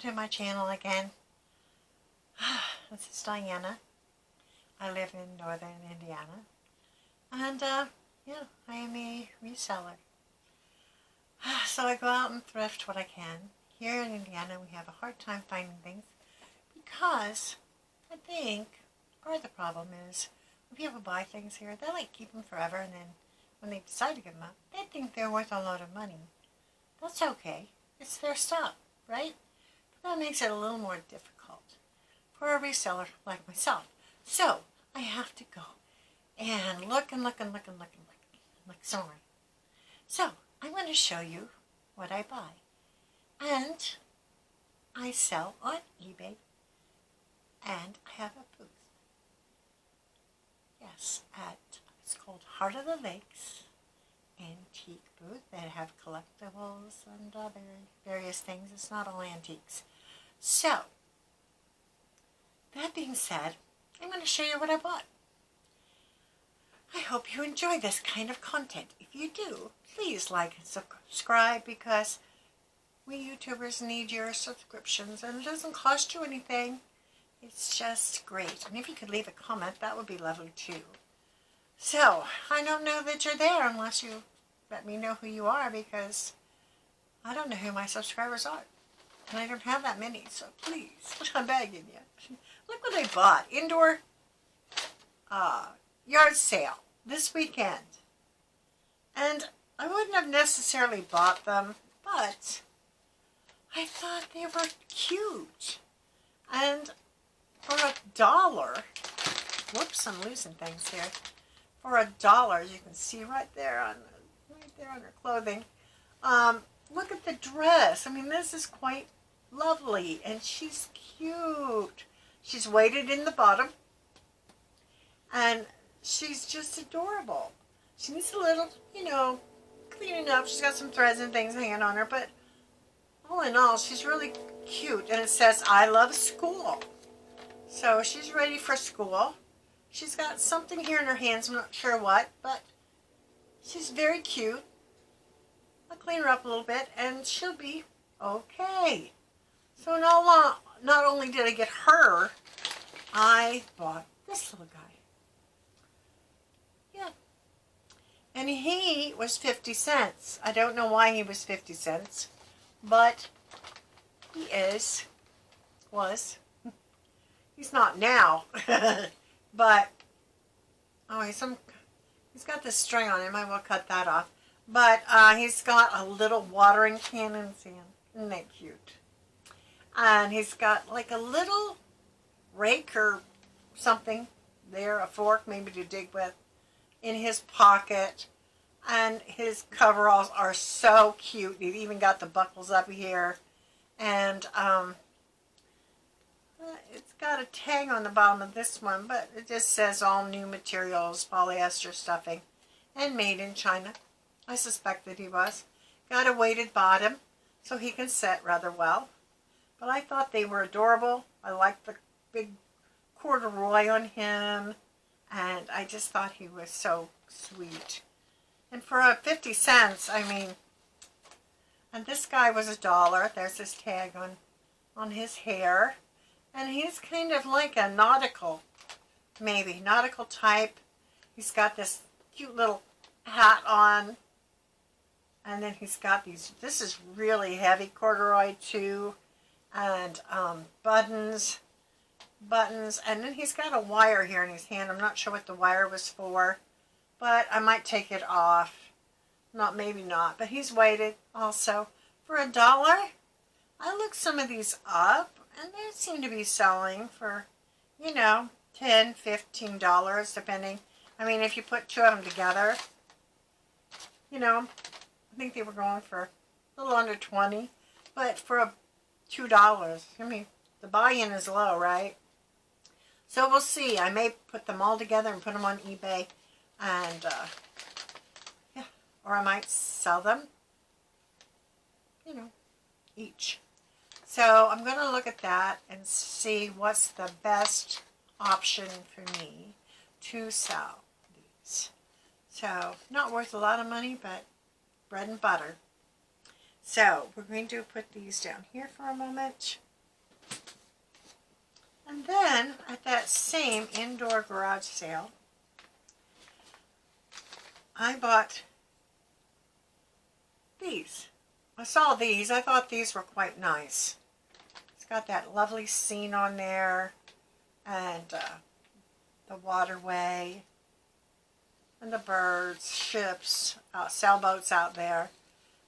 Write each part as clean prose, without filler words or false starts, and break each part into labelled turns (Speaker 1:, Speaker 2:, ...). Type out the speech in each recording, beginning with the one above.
Speaker 1: to my channel again. This is Diana. I live in northern Indiana. And, yeah, I am a reseller. So I go out and thrift what I can. Here in Indiana, we have a hard time finding things because I think part of the problem is when people buy things here, they like keep them forever, and then when they decide to give them up, they think they're worth a lot of money. That's okay. It's their stuff, right? But that makes it a little more difficult for a reseller like myself. So I have to go and look and look and look and look and look and look somewhere. So I'm going to show you what I buy. And I sell on eBay, and I have a booth. Yes, it's called Heart of the Lakes Antique Booth. They have collectibles and other various things. It's not all antiques. So, that being said, I'm going to show you what I bought. I hope you enjoy this kind of content. If you do, please like and subscribe, because we YouTubers need your subscriptions, and it doesn't cost you anything. It's just great. And if you could leave a comment, that would be lovely too. So, I don't know that you're there unless you let me know who you are, because I don't know who my subscribers are. And I don't have that many, so please, I'm begging you. Look what I bought. Indoor yard sale this weekend. And I wouldn't have necessarily bought them, but I thought they were cute. And for $1, whoops, I'm losing things here. For $1, as you can see right there on her clothing. Look at the dress. I mean, this is quite lovely, and she's cute. She's weighted in the bottom, and she's just adorable. She needs a little, cleaning up. She's got some threads and things hanging on her, but all in all, she's really cute. And it says, I love school. So she's ready for school. She's got something here in her hands, I'm not sure what, but she's very cute. I'll clean her up a little bit, and she'll be okay. So not only did I get her, I bought this little guy. Yeah. And he was 50 cents. I don't know why he was 50 cents, but he was. He's not now, but, oh, he's got this string on him. I will cut that off. But he's got a little watering can in his hand. Isn't that cute? And he's got like a little rake or something there, a fork maybe to dig with, in his pocket. And his coveralls are so cute. He's even got the buckles up here. And it's got a tag on the bottom of this one, but it just says all new materials, polyester stuffing, and made in China. I suspect that he was. Got a weighted bottom, so he can set rather well. But I thought they were adorable. I liked the big corduroy on him, and I just thought he was so sweet. And for 50 cents, I mean, and this guy was $1. There's his tag on his hair. And he's kind of like a nautical type. He's got this cute little hat on. And then he's got this is really heavy corduroy too. And buttons. And then he's got a wire here in his hand. I'm not sure what the wire was for, but I might take it off. Maybe not. But he's weighted also. For $1, I looked some of these up, and they seem to be selling for, $10, $15, depending. I mean, if you put two of them together, I think they were going for a little under $20. But for $2, I mean, the buy-in is low, right? So we'll see. I may put them all together and put them on eBay, and, yeah, or I might sell them, each. So I'm going to look at that and see what's the best option for me to sell these. So not worth a lot of money, but bread and butter. So we're going to put these down here for a moment. And then at that same indoor garage sale, I bought these. I saw these. I thought these were quite nice. It's got that lovely scene on there, and the waterway, and the birds, ships, sailboats out there.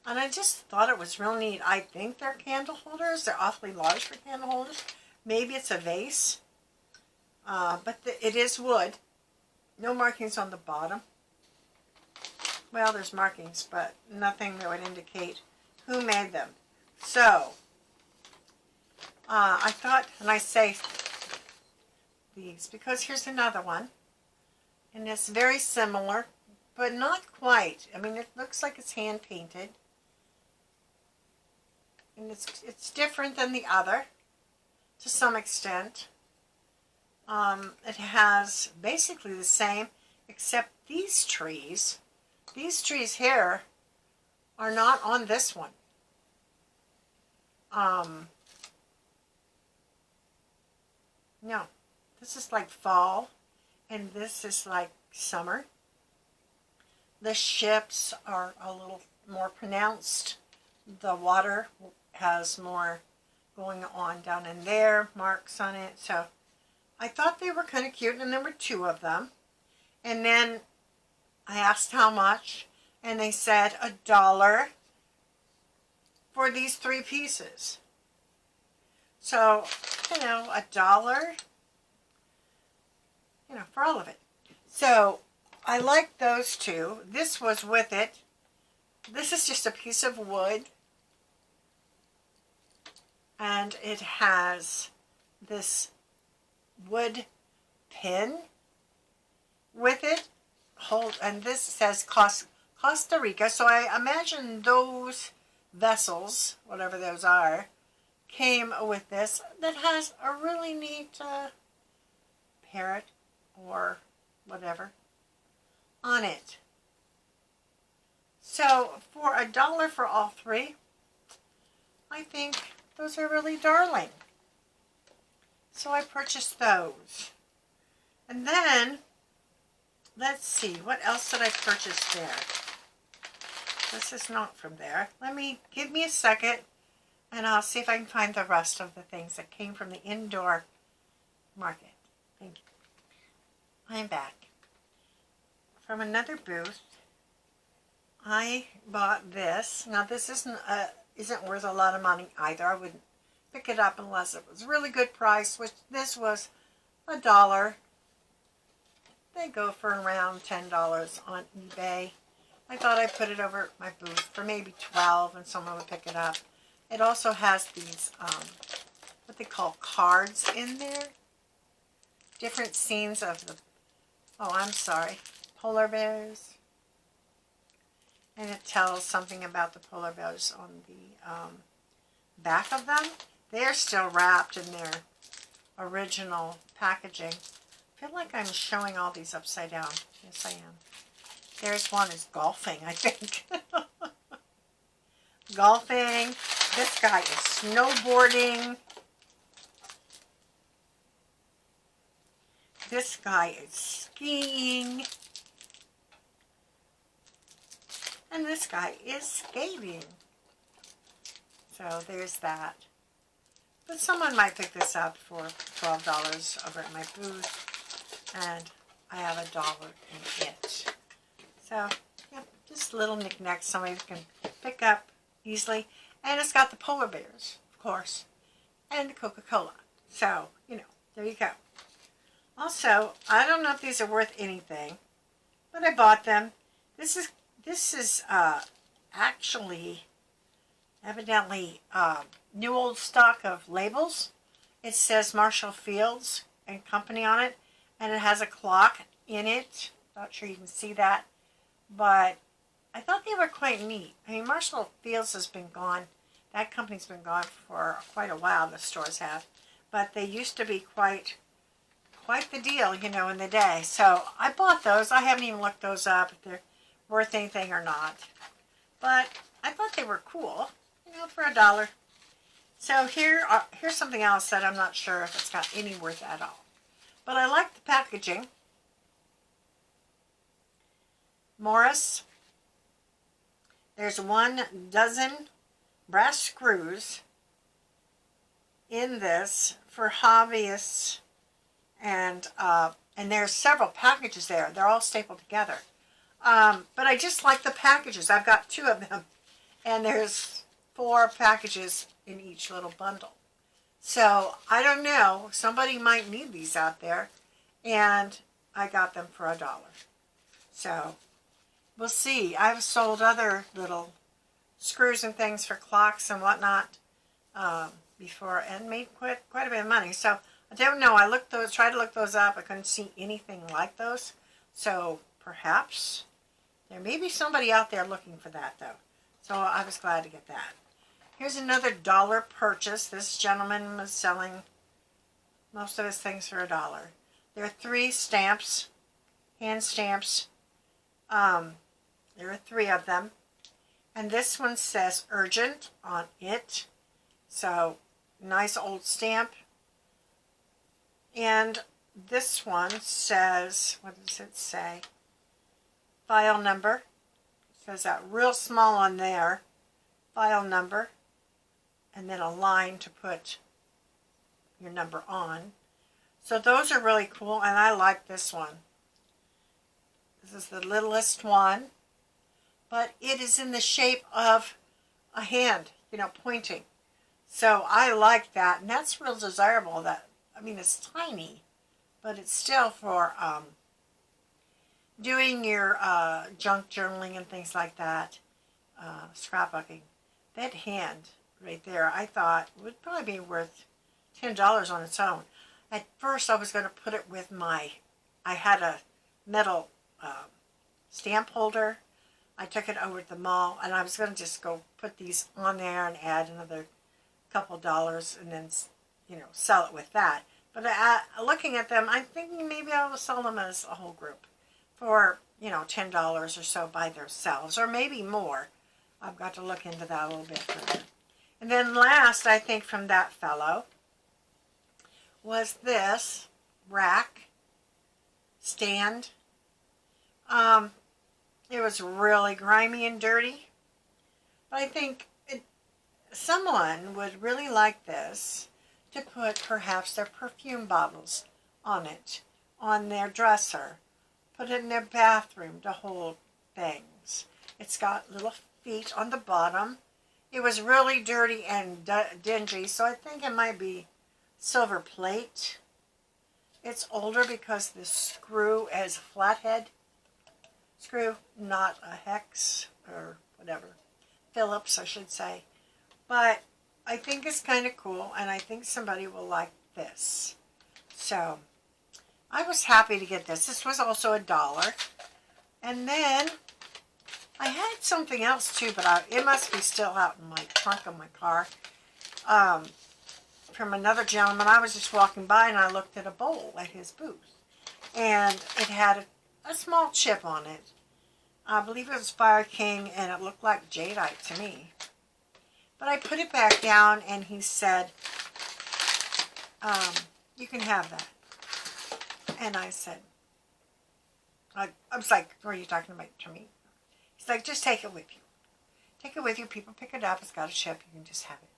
Speaker 1: And I just thought it was real neat. I think they're candle holders. They're awfully large for candle holders. Maybe it's a vase. But it is wood. No markings on the bottom. Well, there's markings, but nothing that would indicate who made them. So, I thought, and I say these, because here's another one. And it's very similar, but not quite. I mean, it looks like it's hand-painted. And it's different than the other, to some extent. It has basically the same, except these trees here are not on this one. No, this is like fall, and this is like summer. The ships are a little more pronounced. The water has more going on down in there, marks on it. So I thought they were kind of cute, and there were 2 of them. And then I asked how much, and they said $1 for these 3 pieces. So, $1, for all of it. So I like those 2. This was with it. This is just a piece of wood, and it has this wood pin with it. And this says Costa Rica. So I imagine those vessels, whatever those are, came with this. That has a really neat parrot or whatever on it. So for $1 for all 3, I think those are really darling. So I purchased those. And then, let's see, what else did I purchase there? This is not from there. Give me a second, and I'll see if I can find the rest of the things that came from the indoor market. Thank you. I'm back. From another booth, I bought this. Now this isn't worth a lot of money either. I wouldn't pick it up unless it was a really good price, which this was $1. They go for around $10 on eBay. I thought I'd put it over at my booth for maybe $12 and someone would pick it up. It also has these, what they call cards in there. Different scenes of the, polar bears. And it tells something about the polar bears on the back of them. They're still wrapped in their original packaging. I feel like I'm showing all these upside down. Yes, I am. There's one is golfing, I think. Golfing. This guy is snowboarding. This guy is skiing. And this guy is skating. So there's that. But someone might pick this up for $12 over at my booth. And I have $1 in it. So, yeah, just little knickknacks somebody can pick up easily. And it's got the polar bears, of course. And the Coca-Cola. So, there you go. Also, I don't know if these are worth anything. But I bought them. This is actually evidently new old stock of labels. It says Marshall Fields and Company on it, and it has a clock in it. Not sure you can see that, but I thought they were quite neat. I mean, Marshall Fields has been gone. That company's been gone for quite a while, the stores have, but they used to be quite the deal, in the day. So I bought those. I haven't even looked those up if they're worth anything or not, but I thought they were cool, for $1. So here's something else that I'm not sure if it's got any worth at all. But I like the packaging. Morris. There's 12 brass screws in this for hobbyists, and there's several packages there. They're all stapled together. But I just like the packages. I've got 2 of them, and there's 4 packages in each little bundle. So I don't know. Somebody might need these out there, and I got them for $1. So we'll see. I've sold other little screws and things for clocks and whatnot before, and made quite a bit of money. So I don't know. I tried to look those up. I couldn't see anything like those. So perhaps there may be somebody out there looking for that, though. So I was glad to get that. Here's another $1 purchase. This gentleman was selling most of his things for $1. There are 3 stamps, hand stamps. There are 3 of them. And this one says urgent on it. So, nice old stamp. And this one says, what does it say? File number. It says that real small on there. File number. And then a line to put your number on. So those are really cool, and I like this one. This is the littlest one, but it is in the shape of a hand, pointing. So I like that, and that's real desirable. It's tiny, but it's still for doing your junk journaling and things like that, scrapbooking. That hand right there, I thought would probably be worth $10 on its own. At first, I was going to put it with I had a metal stamp holder. I took it over to the mall, and I was going to just go put these on there and add another couple dollars, and then, sell it with that. But looking at them, I'm thinking maybe I will sell them as a whole group for, $10 or so by themselves, or maybe more. I've got to look into that a little bit further. And then last, I think, from that fellow was this rack stand. It was really grimy and dirty, but I think someone would really like this to put perhaps their perfume bottles on it, on their dresser, put it in their bathroom to hold things. It's got little feet on the bottom. It was really dirty and dingy, so I think it might be silver plate. It's older because the screw is a flathead screw, not a hex or whatever. Phillips, I should say. But I think it's kind of cool, and I think somebody will like this. So I was happy to get this. This was also $1. And then I had something else too, but it must be still out in my trunk of my car. From another gentleman. I was just walking by and I looked at a bowl at his booth. And it had a small chip on it. I believe it was Fire King, and it looked like jadeite to me. But I put it back down, and he said, you can have that. And I said, I was like, what are you talking about to me? He's like, just take it with you. Take it with you. People pick it up. It's got a chip. You can just have it.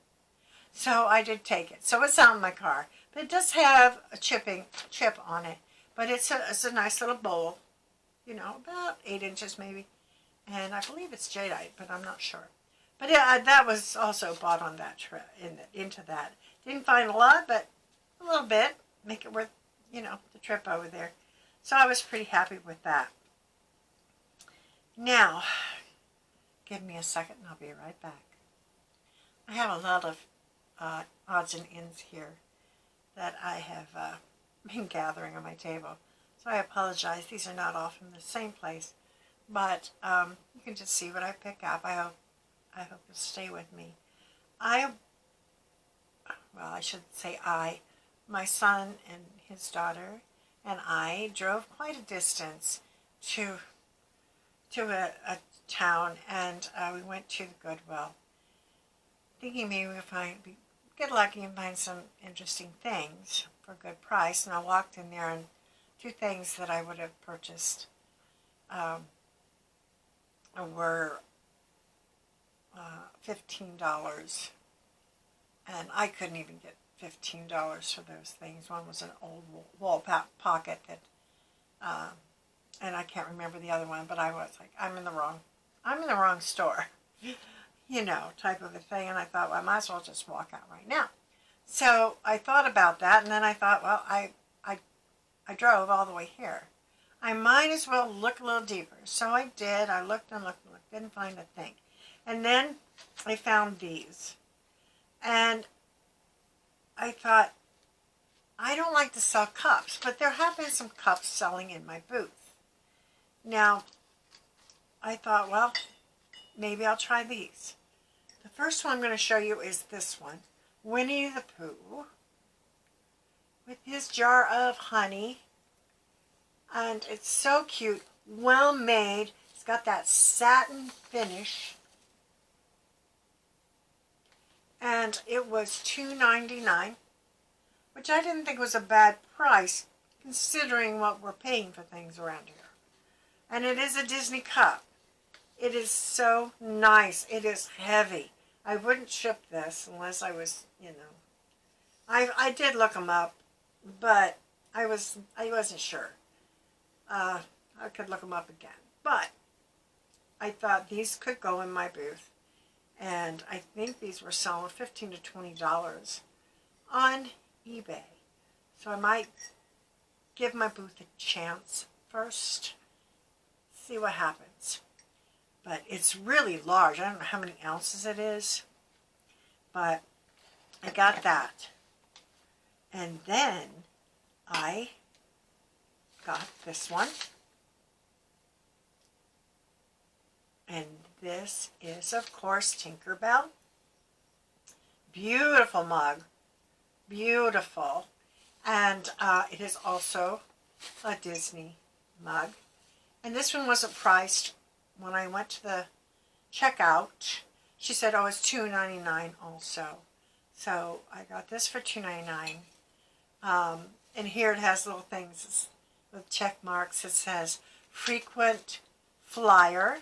Speaker 1: So I did take it. So it's out in my car. But it does have a chip on it. But it's a nice little bowl. About 8 inches maybe. And I believe it's jadeite, but I'm not sure. But yeah, that was also bought on that into that. Didn't find a lot, but a little bit. Make it worth, the trip over there. So I was pretty happy with that. Now, give me a second and I'll be right back. I have a lot of odds and ends here that I have been gathering on my table. So I apologize. These are not all from the same place. But you can just see what I pick up. I hope you'll stay with me. I should say my son and his daughter and I drove quite a distance to a town, and we went to the Goodwill, thinking maybe we get lucky and find some interesting things for a good price. And I walked in there, and two things that I would have purchased were $15, and I couldn't even get $15 for those things. One was an old wall pocket that, and I can't remember the other one, but I was like, I'm in the wrong store, you know, type of a thing. And I thought, well, I might as well just walk out right now. So I thought about that, and then I thought, well, I drove all the way here. I might as well look a little deeper. So I did. I looked and looked and looked, didn't find a thing. And then I found these. And I thought, I don't like to sell cups, but there have been some cups selling in my booth. Now, I thought, well, maybe I'll try these. The first one I'm going to show you is this one. Winnie the Pooh with his jar of honey. And it's so cute, well made. It's got that satin finish. And it was $2.99, which I didn't think was a bad price considering what we're paying for things around here. And it is a Disney cup. It is so nice. It is heavy. I wouldn't ship this unless I was, you know. I did look them up, but I wasn't sure. I could look them up again. But I thought these could go in my booth. And I think these were selling $15 to $20 on eBay. So I might give my booth a chance first. See what happens. But it's really large. I don't know how many ounces it is. But I got that. And then I got this one. And this is, of course, Tinkerbell. Beautiful mug. Beautiful. And it is also a Disney mug. And this one wasn't priced. When I went to the checkout, she said, oh, it's $2.99 also. So I got this for $2.99. And here it has little things with check marks. It says, frequent flyer,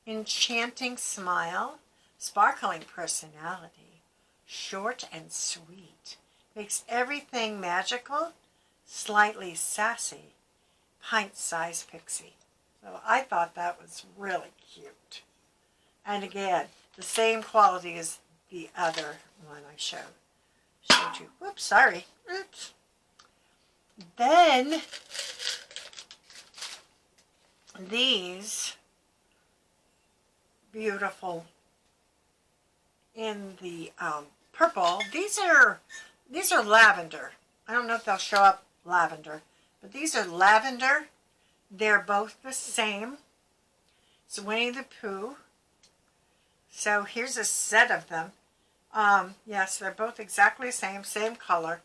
Speaker 1: enchanting smile, sparkling personality, short and sweet, makes everything magical, slightly sassy, pint-sized pixie. So I thought that was really cute. And again, the same quality as the other one I showed you. Whoops, sorry. Oops. Then these beautiful in the purple. These are lavender. I don't know if they'll show up lavender, but these are lavender. They're both the same. It's Winnie the Pooh. So here's a set of them. Yes, they're both exactly the same color.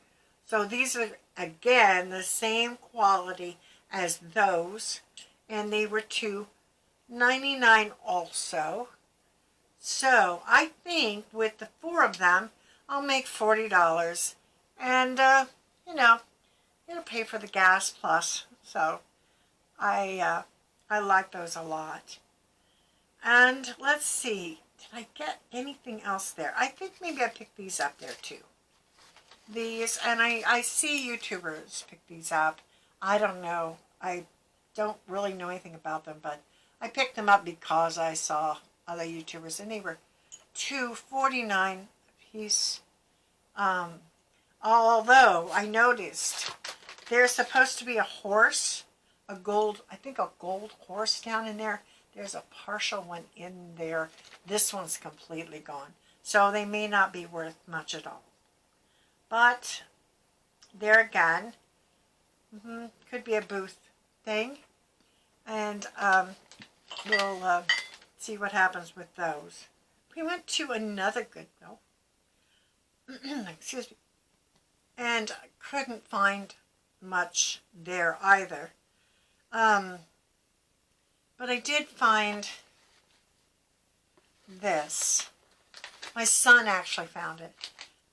Speaker 1: So these are, again, the same quality as those. And they were $2.99 also. So I think with the 4 of them, I'll make $40. And, you know, it'll pay for the gas plus. So I like those a lot. And let's see, did I get anything else there? I think maybe I picked these up there too. These, and I see YouTubers pick these up. I don't know. I don't really know anything about them, but I picked them up because I saw other YouTubers, and they were $2.49 a piece. Although I noticed there's supposed to be a horse, I think a gold horse down in there. There's a partial one in there. This one's completely gone. So they may not be worth much at all. But there again, could be a booth thing. And we'll see what happens with those. We went to another Goodwill. Excuse me. And I couldn't find much there either. But I did find this. My son actually found it.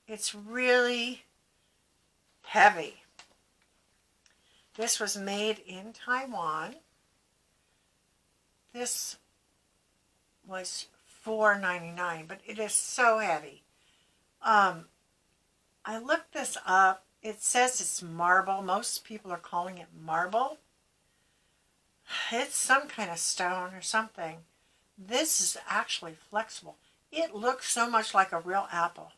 Speaker 1: It's really heavy. This was made in Taiwan. This was $4.99, but it is so heavy. I looked this up. It says it's marble. Most people are calling it marble. It's some kind of stone or something. This is actually flexible. It looks so much like a real apple.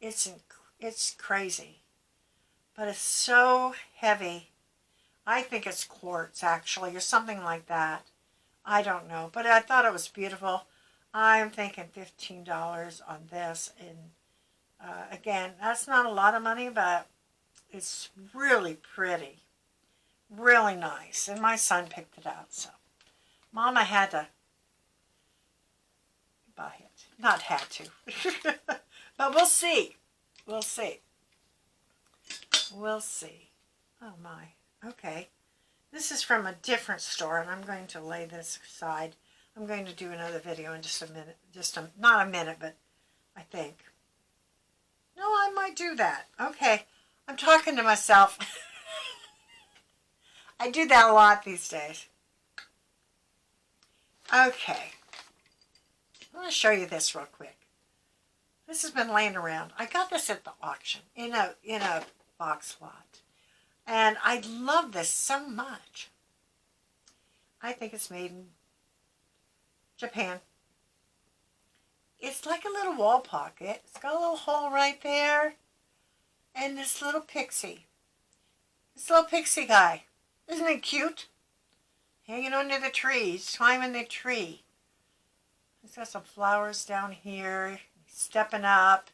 Speaker 1: It's crazy. But it's so heavy. I think it's quartz, actually, or something like that. I don't know. But I thought it was beautiful. I'm thinking $15 on this. And again, that's not a lot of money, but it's really pretty. Really nice. And my son picked it out. So Mama had to buy it. Not had to. But we'll see. We'll see. We'll see. Oh my. Okay. This is from a different store, and I'm going to lay this aside. I'm going to do another video in just a minute. Not a minute, but I think. No, I might do that. Okay. I'm talking to myself. I do that a lot these days. Okay. I'm going to show you this real quick. This has been laying around. I got this at the auction in a box lot. And I love this so much. I think it's made in Japan. It's like a little wall pocket. It's got a little hole right there. And this little pixie. This little pixie guy. Isn't it cute? Hanging under the tree. He's climbing the tree. He's got some flowers down here. He's stepping up.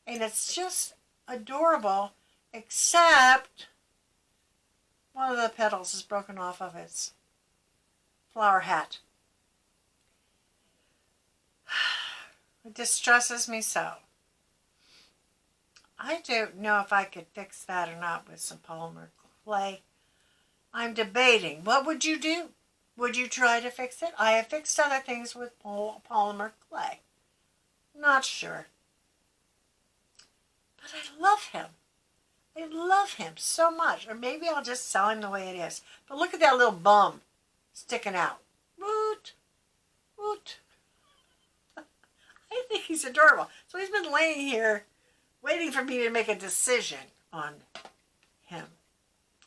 Speaker 1: And it's just adorable. Except one of the petals is broken off of its flower hat. It distresses me so. I don't know if I could fix that or not with some polymer clay. I'm debating. What would you do? Would you try to fix it? I have fixed other things with polymer clay. Not sure. But I love him. I love him so much. Or maybe I'll just sell him the way it is. But look at that little bum sticking out. Woot. Woot. I think he's adorable. So he's been laying here waiting for me to make a decision on him.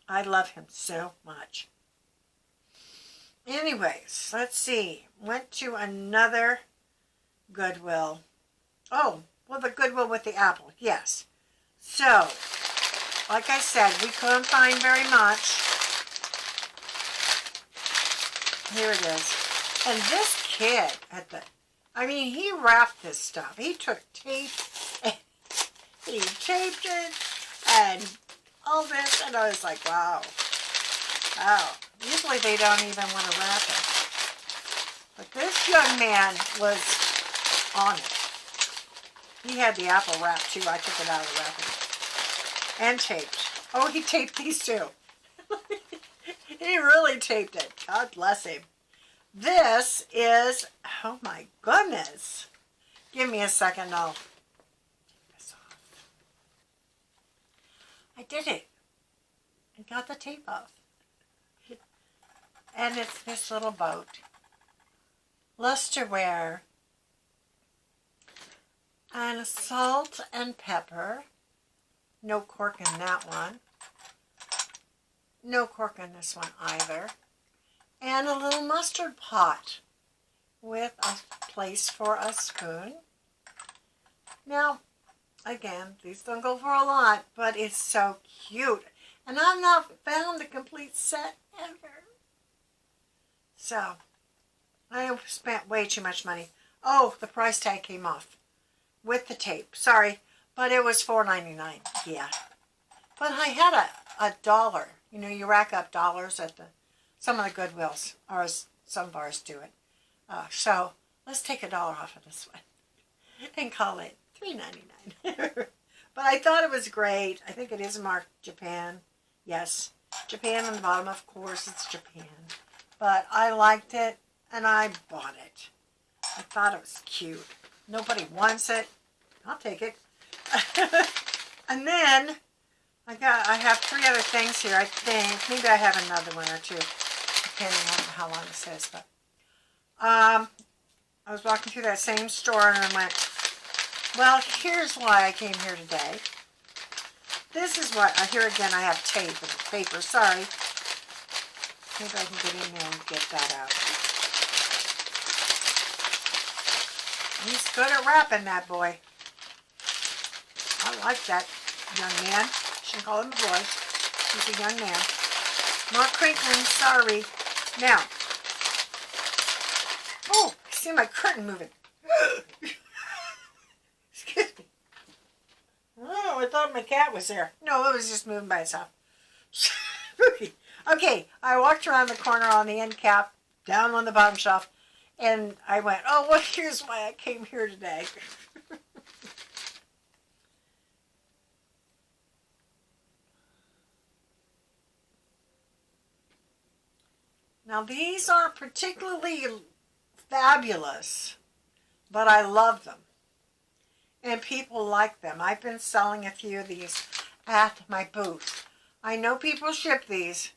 Speaker 1: I love him so much. Anyways, let's see. Went to another Goodwill. Oh, well, the Goodwill with the apple. Yes. So, like I said, we couldn't find very much. Here it is. And this kid he wrapped this stuff. He took tape and he taped it and all this. And I was like, wow. Wow. Usually they don't even want to wrap it. But this young man was on it. He had the apple wrapped too. I took it out of the wrapping. And taped. Oh, he taped these too. He really taped it. God bless him. This is, oh my goodness. Give me a second, I'll take this off. I did it. I got the tape off. And it's this little boat. Lusterware. And salt and pepper. No cork in that one. No cork in this one either. And a little mustard pot with a place for a spoon. Now, again, these don't go for a lot, but it's so cute. And I've not found the complete set ever. So, I spent way too much money. Oh, the price tag came off with the tape. Sorry, but it was $4.99. Yeah. But I had a dollar. You know, you rack up dollars at some of the Goodwills, or some bars do it. So let's take $1 off of this one and call it $3.99. But I thought it was great. I think it is marked Japan. Yes, Japan on the bottom. Of course, it's Japan. But I liked it, and I bought it. I thought it was cute. Nobody wants it. I'll take it. And then I have 3 other things here, I think. Maybe I have another one or two, depending on how long it says. But I was walking through that same store and I went, well, here's why I came here today. This is what, here again I have tape and paper, sorry. Maybe I can get in there and get that out. He's good at wrapping, that boy. I like that young man. Shouldn't call him a boy. He's a young man. Not crinkling, sorry. Now, oh, I see my curtain moving. Excuse me. Oh, I thought my cat was there. No, it was just moving by itself. Okay, I walked around the corner on the end cap, down on the bottom shelf, and I went, oh, well, here's why I came here today. Now, these aren't particularly fabulous, but I love them. And people like them. I've been selling a few of these at my booth. I know people ship these.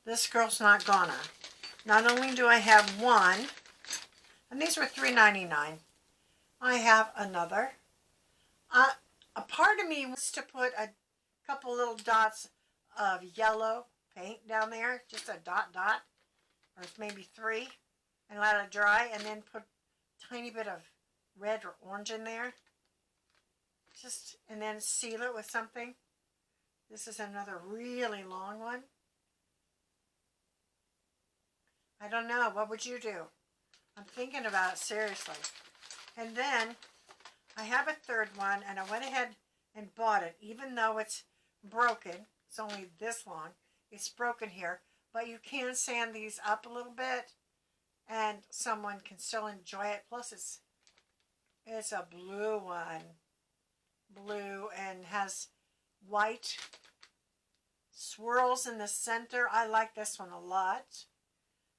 Speaker 1: This girl's not gonna. Not only do I have one, and these were $3.99. I have another. A part of me wants to put a couple little dots of yellow paint down there, just a dot, or maybe 3, and let it dry, and then put a tiny bit of red or orange in there. And then seal it with something. This is another really long one. I don't know. What would you do? I'm thinking about it seriously. And then I have a third one, and I went ahead and bought it, even though it's broken. It's only this long. It's broken here, but you can sand these up a little bit, and someone can still enjoy it. Plus, it's a blue one. Blue and has white swirls in the center. I like this one a lot.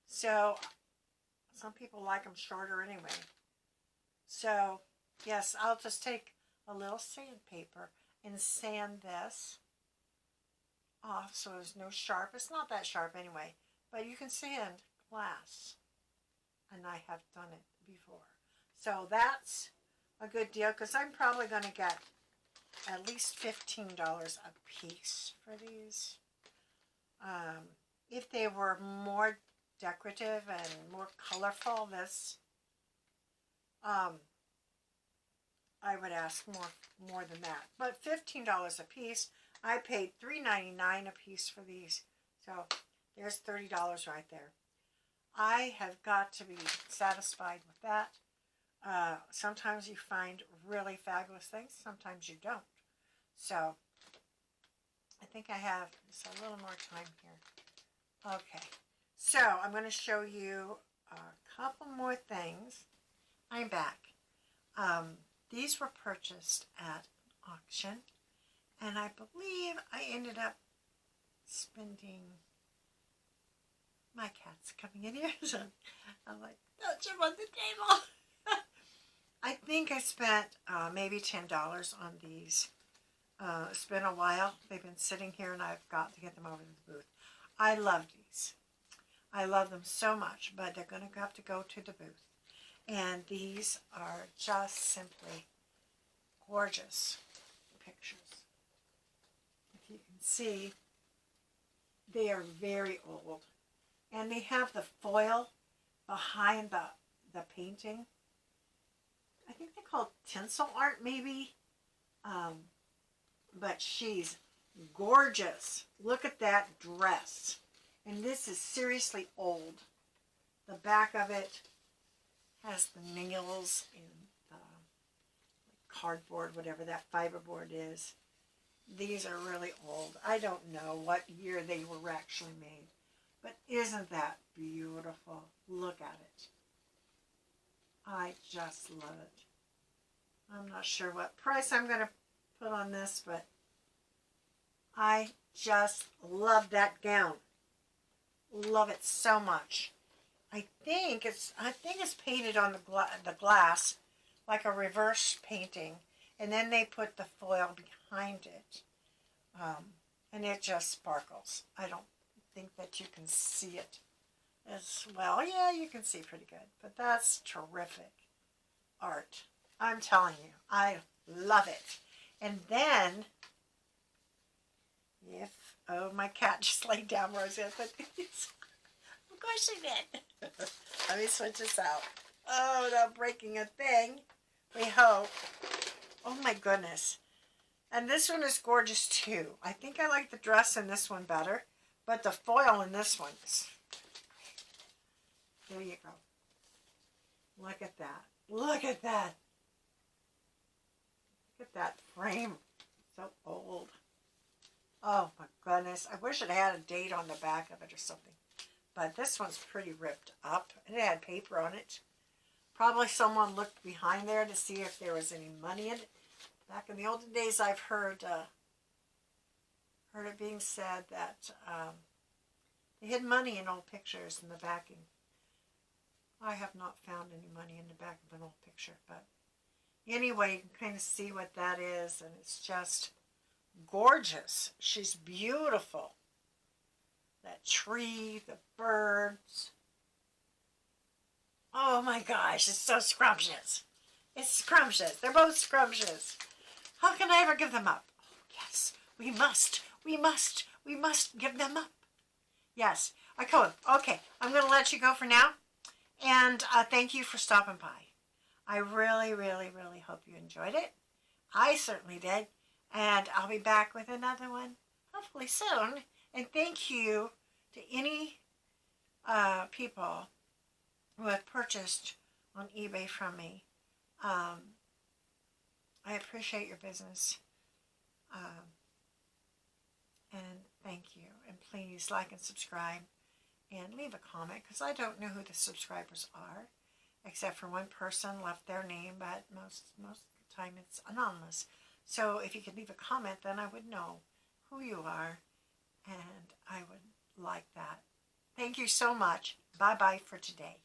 Speaker 1: So some people like them shorter anyway. So yes, I'll just take a little sandpaper and sand this off so there's no sharp. It's not that sharp anyway, but you can sand glass, and I have done it before. So that's a good deal, because I'm probably going to get at least $15 a piece for these. If they were more decorative and more colorful, I would ask more than that. But $15 a piece. I paid $3.99 a piece for these. So there's $30 right there. I have got to be satisfied with that. Sometimes you find really fabulous things. Sometimes you don't. So I think I have just a little more time here. Okay. So I'm going to show you a couple more things. I'm back. These were purchased at auction, and I believe I ended up spending, my cat's coming in here, so I'm like, don't jump on the table. I think I spent maybe $10 on these. It's been a while. They've been sitting here, and I've got to get them over to the booth. I love these. I love them so much, but they're going to have to go to the booth. And these are just simply gorgeous pictures. If you can see, they are very old. And they have the foil behind the painting. I think they call it tinsel art, maybe. But she's gorgeous. Look at that dress. And this is seriously old. The back of it has the nails and the cardboard, whatever that fiberboard is. These are really old. I don't know what year they were actually made. But isn't that beautiful? Look at it. I just love it. I'm not sure what price I'm going to put on this, but I just love that gown. Love it so much. I think it's painted on the glass like a reverse painting, and then they put the foil behind it, and it just sparkles. I don't think that you can see it as well. Yeah, you can see pretty good, but that's terrific art. I'm telling you, I love it. And then, oh, my cat just laid down, Roseanne, but of course she did. Let me switch this out. Oh, without breaking a thing, we hope. Oh my goodness. And this one is gorgeous too. I think I like the dress in this one better, but the foil in this one is... There you go. Look at that. Look at that. Look at that frame. So old. Oh my goodness. I wish it had a date on the back of it or something. But this one's pretty ripped up. And it had paper on it. Probably someone looked behind there to see if there was any money in it. Back in the olden days, I've heard it being said that they hid money in old pictures in the backing. I have not found any money in the back of an old picture, but anyway, you can kind of see what that is, and it's just gorgeous. She's beautiful. That tree, the birds. Oh my gosh, it's so scrumptious. It's scrumptious. They're both scrumptious. How can I ever give them up? Oh, yes, we must. We must. We must give them up. Yes, I could. Okay, I'm going to let you go for now. And thank you for stopping by. I really, really, really hope you enjoyed it. I certainly did. And I'll be back with another one hopefully soon. And thank you to any people who have purchased on eBay from me. I appreciate your business. And thank you. And please like and subscribe. And leave a comment, because I don't know who the subscribers are, except for one person left their name, but most of the time it's anonymous. So if you could leave a comment, then I would know who you are, and I would like that. Thank you so much. Bye-bye for today.